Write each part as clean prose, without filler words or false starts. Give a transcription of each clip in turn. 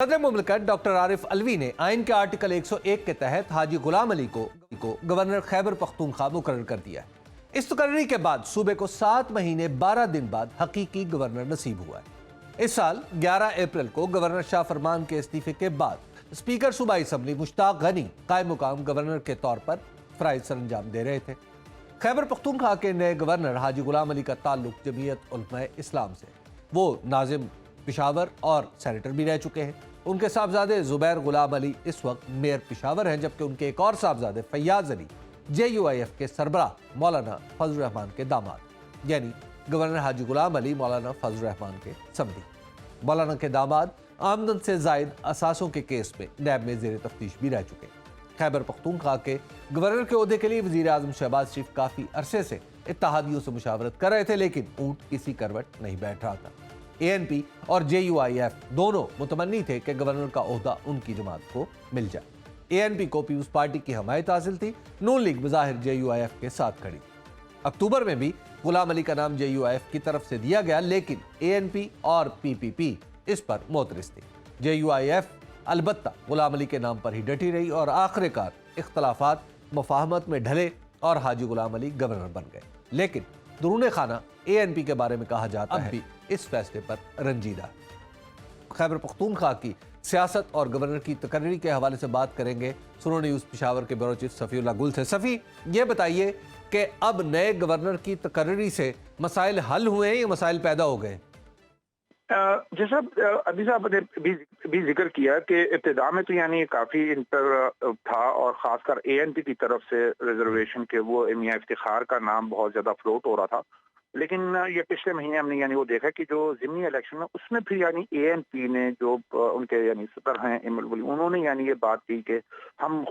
सदर मुमलिकत डॉक्टर आरिफ अलवी ने आइन के आर्टिकल 101 के तहत हाजी गुलाम अली को गवर्नर खैबर पख्तूनख्वा मुकर्रर कर दिया है। इस तकर्री के बाद सूबे को 7 महीने 12 दिन बाद हकीकी गवर्नर नसीब हुआ है। इस साल 11 अप्रैल को गवर्नर शाह फरमान के इस्तीफे के बाद स्पीकर सूबाई असम्बली मुश्ताक गनी कायम मुकाम गवर्नर के तौर पर फराइज सर अंजाम दे रहे थे। खैबर पख्तूनख्वा के नए गवर्नर हाजी गुलाम अली का ताल्लुक जमीयत उलमा इस्लाम से। वो नाजिम पिशावर और सेनेटर भी रह चुके हैं। उनके साहबजादे जुबैर गुलाम अली इस वक्त मेयर पिशावर हैं, जबकि उनके एक और साहबजादे फैयाज अली JUIF के सरबराह मौलाना फजल रहमान के दामाद, यानी गवर्नर हाजी गुलाम अली मौलाना फजल रहमान के समधी। मौलाना के दामाद आमदन से जायद असासों के केस में नैब में जेर तफ्तीश भी रह चुके हैं। खैबर पख्तूनख्वा के गवर्नर के ओहदे के लिए वजीर आजम शहबाज शरीफ काफ़ी अरसे से इत्तेहादियों से मुशावरत कर रहे थे, लेकिन ऊंट किसी करवट नहीं बैठ रहा था। ANP और JUIF दोनों मुतमन्नी थे कि गवर्नर का ओहदा उनकी जमात को मिल जाए। ANP को पीपल्स पार्टी की हमायत हासिल थी, नून लीग बज़ाहिर JUIF के साथ खड़ी। अक्टूबर में भी गुलाम अली का नाम JUIF की तरफ से दिया गया, लेकिन ANP और PPP इस पर मोतरस थी। JUIF अलबत्ता गुलाम अली के नाम पर ही डटी रही और आखिरकार इख्तलाफात मुफाहमत में ढले और हाजी गुलाम अली गवर्नर बन गए। लेकिन दरूने खाना ANP के बारे में कहा जाता है भी इस फैसले पर रंजीदा। खैबर पख्तूनख्वा की सियासत और गवर्नर की तकर्री के हवाले से बात करेंगे सुनो न्यूज़ पेशावर के ब्यूरो चीफ सफ़ीउल्लाह गुल से। सफ़ी, ये बताइए कि अब नए गवर्नर की तकर्री से मसाइल हल हुए हैं या मसाइल पैदा हो गए? जैसा अभी साहब ने भी जिक्र किया कि इब्तिदा में तो यानी काफ़ी इन पर था और ख़ासकर ANP की तरफ से रिजर्वेशन के वो मियां इफ्तिखार का नाम बहुत ज़्यादा फ्लोट हो रहा था। लेकिन ये पिछले महीने हमने यानी वो देखा कि जो ज़िमनी इलेक्शन में उसमें फिर यानी ANP ने जो उनके यानी सदर हैं इमल वली, उन्होंने यानी ये बात की कि हम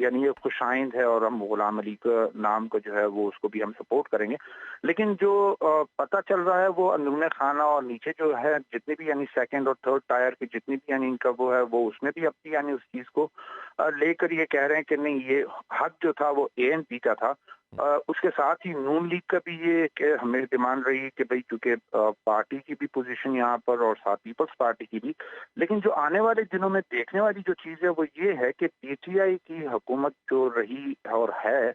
यानी ये खुशाइंद है और हम गुलाम अली का नाम को जो है वो उसको भी हम सपोर्ट करेंगे। लेकिन जो पता चल रहा है वो अंदरूने खाना और नीचे जो है जितने भी यानी सेकंड और थर्ड टायर के जितनी भी यानी इनका वो है वो उसमें भी अपनी यानी उस चीज़ को लेकर ये कह रहे हैं कि नहीं, ये हक जो था वो ANP का था। उसके साथ ही नून लीग का भी ये कि हमें डिमांड रही कि भाई चूंकि पार्टी की भी पोजीशन यहाँ पर और साथ पीपल्स पार्टी की भी। लेकिन जो आने वाले दिनों में देखने वाली जो चीज़ है वो ये है कि PTI की हुकूमत जो रही और है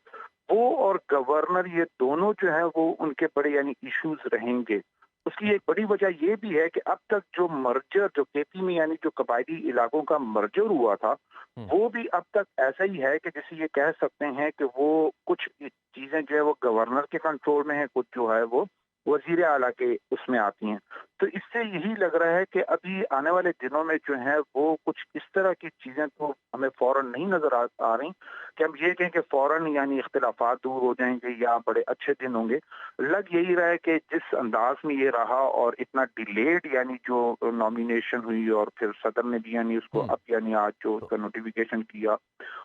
वो और गवर्नर ये दोनों जो है वो उनके बड़े यानी इश्यूज रहेंगे। उसकी एक बड़ी वजह ये भी है कि अब तक जो मर्जर जो KP में यानी जो कबायली इलाकों का मर्जर हुआ था वो भी अब तक ऐसा ही है कि जैसे ये कह सकते हैं कि वो कुछ चीजें जो है वो गवर्नर के कंट्रोल में है, कुछ जो है वो वजीर आला के उसमें आती हैं। तो इससे यही लग रहा है कि अभी आने वाले दिनों में जो है वो कुछ इस तरह की चीजें तो हमें फौरन नहीं नजर आ रही कि हम ये कहें कि फौरन यानी इख्तिलाफात दूर हो जाएंगे या बड़े अच्छे दिन होंगे। लग यही रहा है कि जिस अंदाज में ये रहा और इतना डिलेड यानी जो नॉमिनेशन हुई और फिर सदर ने भी यानी उसको अब यानी आज जो उसका नोटिफिकेशन किया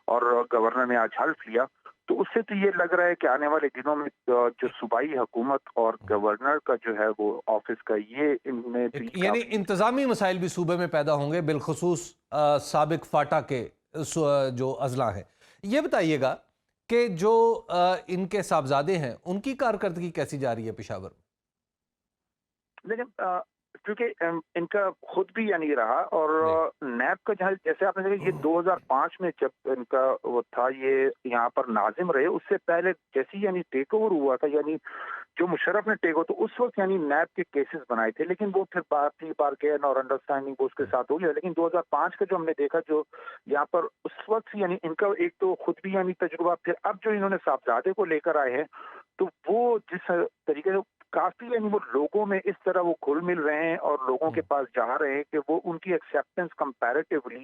और गवर्नर ने आज हल्फ लिया, तो उससे तो ये लग रहा है कि आने वाले दिनों में जो सूबाई हुकूमत और गवर्नर का जो है वो ऑफिस का ये इनमें यानी इंतजामी मसाइल भी सूबे में पैदा होंगे, बिलखुसूस साबिक फाटा के जो अजला हैं। ये बताइएगा कि जो इनके साहबजादे हैं उनकी कारकर्दगी कैसी जा रही है पेशावर में? लेकिन क्योंकि इनका खुद भी यानी रहा और नैब का जैसे आपने देखा ये 2005 में जब इनका वो था ये यहाँ पर नाजिम रहे, उससे पहले जैसे यानी टेक ओवर हुआ था यानी जो मुशर्रफ ने टेक ओवर तो उस वक्त यानी नैब के केसेस बनाए थे, लेकिन वो फिर बार्गेन और अंडरस्टैंडिंग वो उसके साथ हो गया। लेकिन 2005 का जो हमने देखा जो यहाँ पर उस वक्त यानी इनका एक तो खुद भी यानी तजुर्बा, फिर अब जो इन्होंने साहबजादे को लेकर आए हैं तो वो जिस तरीके से काफी यानी वो लोगों में इस तरह वो घुल मिल रहे हैं और लोगों के पास जा रहे हैं कि वो उनकी एक्सेप्टेंस कंपैरेटिवली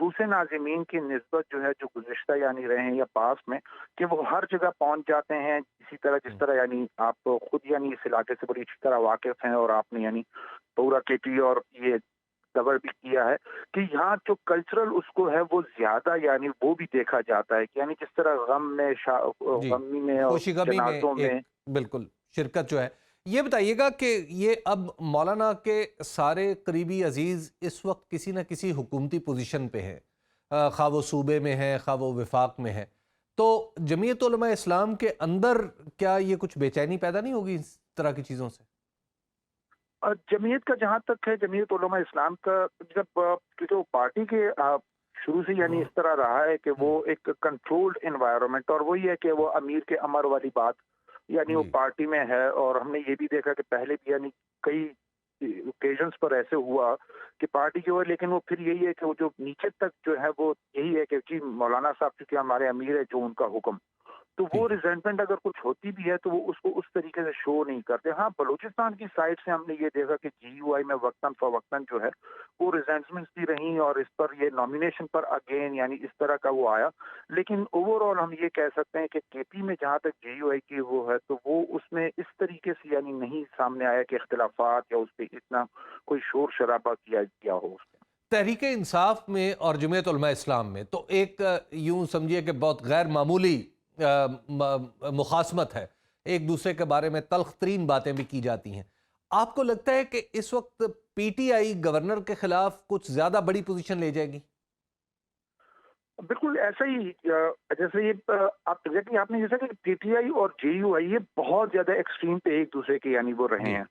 दूसरे नाज़िमीन की निस्बत जो है जो गुज़िश्ता यानी रहे हैं या पास में कि वो हर जगह पहुंच जाते हैं। इसी तरह जिस तरह यानी आप खुद यानी इस इलाके से बड़ी अच्छी तरह वाकिफ हैं और आपने यानी पूरा KP और ये कवर भी किया है कि यहाँ जो कल्चरल उसको है वो ज्यादा यानी वो भी देखा जाता है कि यानी जिस तरह गम में गमी में और जनाज़ों में बिल्कुल शिरकत जो है। ये बताइएगा कि ये अब मौलाना के सारे करीबी अजीज इस वक्त किसी न किसी हुकूमती पोजीशन पे है, खा वो सूबे में है खा वो विफाक में है, तो जमीयत उलमा इस्लाम के अंदर क्या ये कुछ बेचैनी पैदा नहीं होगी इस तरह की चीज़ों से? जमीयत का जहाँ तक है, जमीयत उलमा इस्लाम का जब क्योंकि वो पार्टी के शुरू से यानी इस तरह रहा है कि वो एक कंट्रोल्ड एनवायरनमेंट, और वही है कि वो अमीर के अमर वाली बात यानी वो जी। पार्टी में है। और हमने ये भी देखा कि पहले भी यानी कई ओकेजन्स पर ऐसे हुआ कि पार्टी जो है, लेकिन वो फिर यही है कि वो जो नीचे तक जो है वो यही है कि जी मौलाना साहब चूंकि हमारे अमीर है, जो उनका हुक्म, तो वो ठीक है। रिजेंटमेंट अगर कुछ होती भी है तो वो उसको उस तरीके से शो नहीं करते। हाँ, बलूचिस्तान की साइड से हमने ये देखा कि जीयूआई में वक्तन फवक्तन जो है वो रिजेंटमेंट्स भी रही, और इस पर ये नॉमिनेशन पर अगेन यानी इस तरह का वो आया। लेकिन ओवरऑल हम ये कह सकते हैं कि केपी में जहाँ तक जीयूआई की वो है, तो वो उसमें इस तरीके से यानी नहीं सामने आया कि इख्तिलाफात या उस पर इतना कोई शोर शराबा किया हो। तहरीक इंसाफ में और जमीयत उलमा इस्लाम में तो एक यूं समझिए कि बहुत गैर मामूली मुखासमत है, एक दूसरे के बारे में तल्ख तरीन बातें भी की जाती हैं। आपको लगता है कि इस वक्त पीटीआई गवर्नर के खिलाफ कुछ ज्यादा बड़ी पोजीशन ले जाएगी? बिल्कुल ऐसा ही जैसे ये आप एग्जैक्टली आपने जैसा कि पीटीआई और जेयूआई ये बहुत ज्यादा एक्सट्रीम पे एक दूसरे के यानी वो रहे जी। हैं।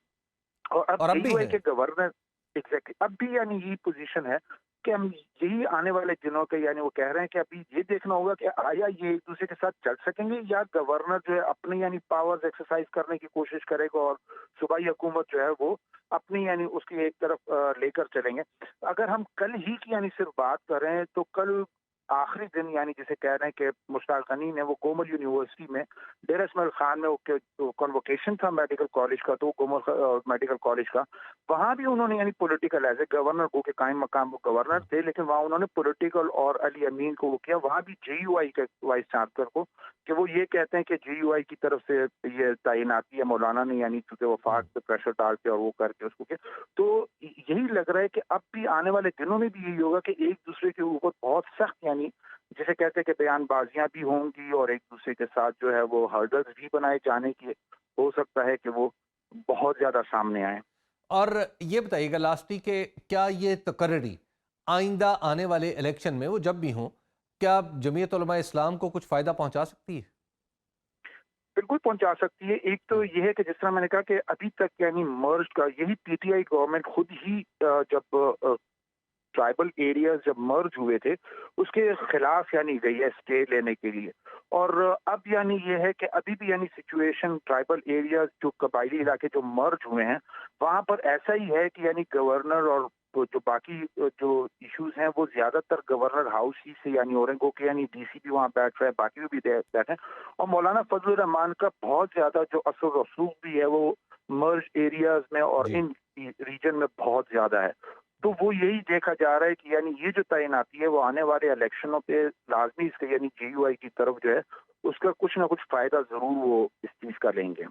और अब और अब भी जेयूआई हैं। के गवर्नर एग्जैक्टली अब भी यानी यही पोजीशन है कि हम यही आने वाले दिनों के यानी वो कह रहे हैं कि अभी ये देखना होगा कि आया ये एक दूसरे के साथ चल सकेंगे, या गवर्नर जो है अपनी यानी पावर्स एक्सरसाइज करने की कोशिश करेगा और सूबाई हुकूमत जो है वो अपनी यानी उसकी एक तरफ लेकर चलेंगे। अगर हम कल ही की यानी सिर्फ बात करें तो कल आखिरी दिन यानी जिसे कह रहे हैं कि मुश्ताक गनी ने वो कोमल यूनिवर्सिटी में डेरा इस्माइल खान में वो कन्वोकेशन था मेडिकल कॉलेज का, तो कोमल मेडिकल कॉलेज का, वहां भी उन्होंने यानी पॉलिटिकल एज ए गवर्नर को के कायम मकाम वो गवर्नर थे, लेकिन वहां उन्होंने पॉलिटिकल और अली अमीन को वो किया, वहां भी जेयूआई के वाइस चांसलर को, कि वो ये कहते हैं कि जेयूआई की तरफ से ये तैनाती है मौलाना ने यानी चूंकि वफाक पे प्रेशर डाल के और वो करके उसको किया। तो यही लग रहा है कि अब भी आने वाले दिनों में भी यही होगा कि एक दूसरे के ऊपर बहुत सख्त यानी जिसे कहते हैं कि बयानबाजियां भी होंगी, और एक दूसरे के साथ जो है वो हर्डल्स भी बनाए जाने की हो सकता है कि वो बहुत ज्यादा सामने आए। और ये बताइएगा लास्टली के क्या ये तकर्री आइंदा आने वाले इलेक्शन में वो जब भी हों, क्या जमीयत उलमा इस्लाम को कुछ फायदा पहुंचा सकती है? बिल्कुल पहुंचा सकती है। एक तो ये है कि जिस तरह मैंने कहा कि अभी तक यानी मर्ज का यही पीटीआई गवर्नमेंट खुद ही जब ट्राइबल एरियाज जब मर्ज हुए थे उसके खिलाफ यानी गई है स्टे लेने के लिए। और अब यानी ये है कि अभी भी यानी सिचुएशन ट्राइबल एरियाज जो कबायली इलाके जो मर्ज हुए हैं वहां पर ऐसा ही है कि यानी गवर्नर और जो बाकी जो इश्यूज हैं वो ज्यादातर गवर्नर हाउस ही से यानी औरंगो के यानी डीसी भी वहाँ बैठ रहे हैं, बाकी भी बैठे हैं। और मौलाना फजल रहमान का बहुत ज्यादा जो असर रसूख भी है वो मर्ज एरियाज में और जी। इन रीजन में बहुत ज्यादा है। तो वो यही देखा जा रहा है कि यानी ये जो तैनाती है वो आने वाले इलेक्शनों पे लाजमी इसके यानी जेयूआई की तरफ जो है उसका कुछ ना कुछ फायदा जरूर वो इस चीज का लेंगे।